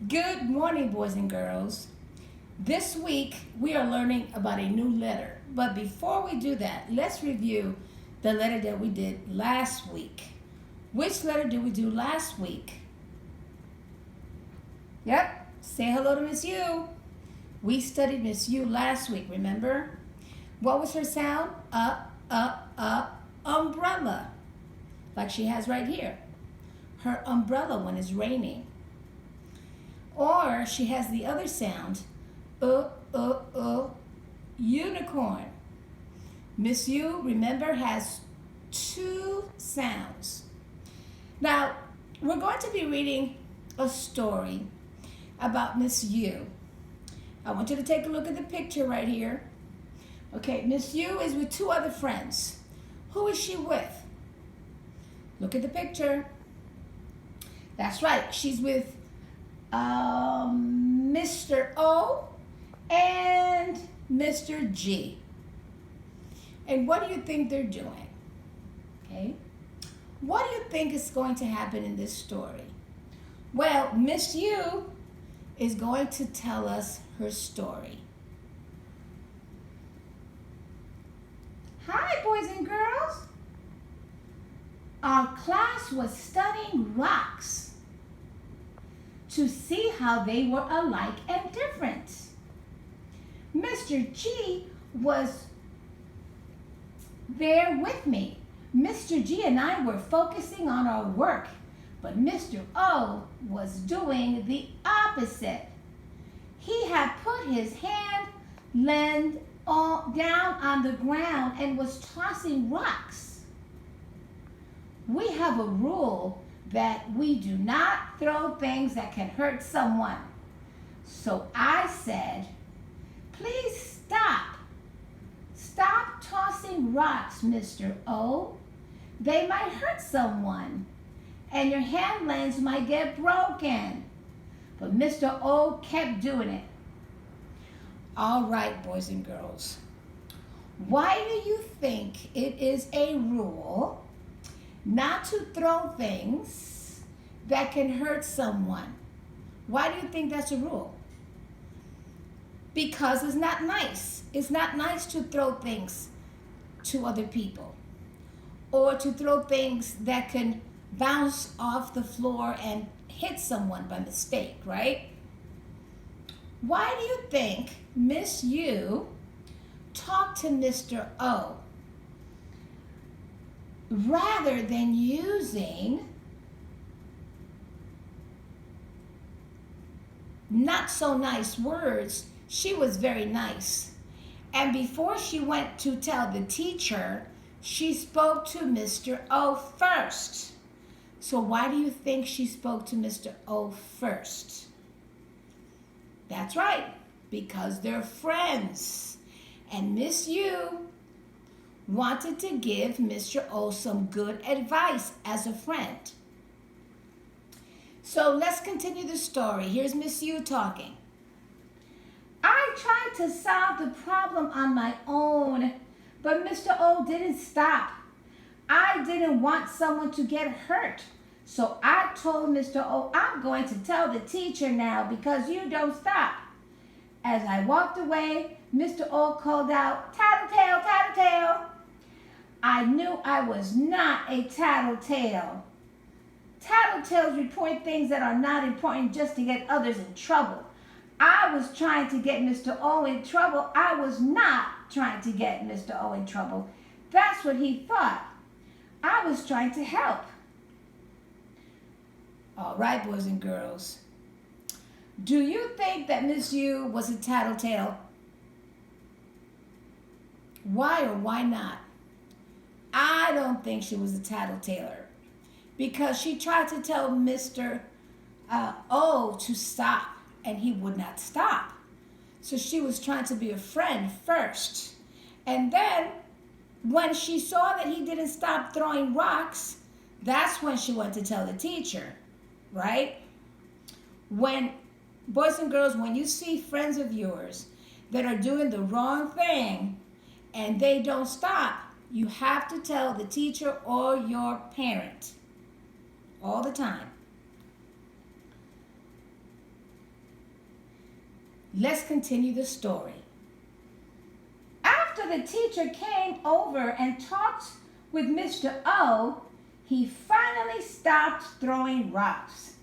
Good morning, boys and girls. This week we are learning about a new letter. But before we do that, let's review the letter that we did last week. Which letter did we do last week? Yep, say hello to Miss U. We studied Miss U last week, remember? What was her sound? Umbrella. Like she has right here. Her umbrella when it's raining. Or she has the other sound, unicorn. Miss U, remember, has two sounds. Now, we're going to be reading a story about Miss U. I want you to take a look at the picture right here. Okay, Miss U is with two other friends. Who is she with? Look at the picture. That's right, she's with Mr. O and Mr. G. And what do you think they're doing? Okay. What do you think is going to happen in this story? Well, Miss U is going to tell us her story. Hi, boys and girls. Our class was studying rocks to see how they were alike and different. Mr. G was there with me. Mr. G and I were focusing on our work, but Mr. O was doing the opposite. He had put his hand down on the ground and was tossing rocks. We have a rule that we do not throw things that can hurt someone. So I said, please stop. Stop tossing rocks, Mr. O. They might hurt someone, and your hand lens might get broken. But Mr. O kept doing it. All right, boys and girls. Why do you think it is a rule not to throw things that can hurt someone? Why do you think that's a rule? Because it's not nice. It's not nice to throw things to other people or to throw things that can bounce off the floor and hit someone by mistake, right? Why do you think Miss U talked to Mr. O rather than using not so nice words? She was very nice. And before she went to tell the teacher, she spoke to Mr. O first. So why do you think she spoke to Mr. O first? That's right, because they're friends. And Miss U wanted to give Mr. O some good advice as a friend. So let's continue the story. Here's Miss U talking. I tried to solve the problem on my own, but Mr. O didn't stop. I didn't want someone to get hurt. So I told Mr. O, I'm going to tell the teacher now because you don't stop. As I walked away, Mr. O called out, tattletale, tattletale. I knew I was not a tattletale. Tattletales report things that are not important just to get others in trouble. I was trying to get Mr. O in trouble. I was not trying to get Mr. O in trouble. That's what he thought. I was trying to help. All right, boys and girls. Do you think that Miss U was a tattletale? Why or why not? I don't think she was a tattletale because she tried to tell Mr. O to stop and he would not stop. So she was trying to be a friend first. And then when she saw that he didn't stop throwing rocks, that's when she went to tell the teacher, right? When, boys and girls, when you see friends of yours that are doing the wrong thing and they don't stop, you have to tell the teacher or your parent all the time. Let's continue the story. After the teacher came over and talked with Mr. O, he finally stopped throwing rocks.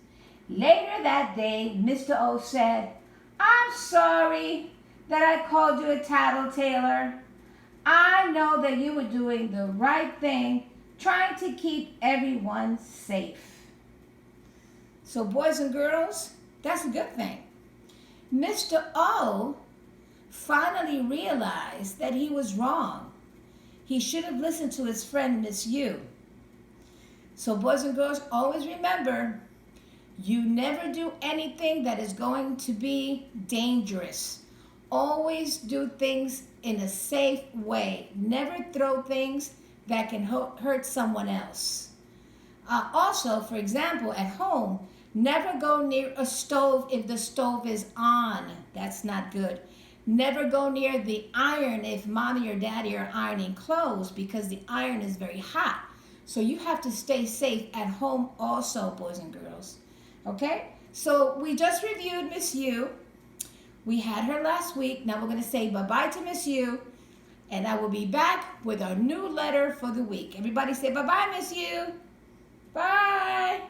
Later that day, Mr. O said, "I'm sorry that I called you a tattletale. I know that you were doing the right thing, trying to keep everyone safe." So, boys and girls, that's a good thing. Mr. O finally realized that he was wrong. He should have listened to his friend, Miss U. So, boys and girls, always remember, you never do anything that is going to be dangerous. Always do things in a safe way. Never throw things that can hurt someone else. Also, for example, at home, never go near a stove if the stove is on. That's not good. Never go near the iron if mommy or daddy are ironing clothes because the iron is very hot. So you have to stay safe at home also, boys and girls. Okay? So we just reviewed Miss U. We had her last week. Now we're going to say bye-bye to Miss U. And I will be back with our new letter for the week. Everybody say bye-bye, Miss U. Bye.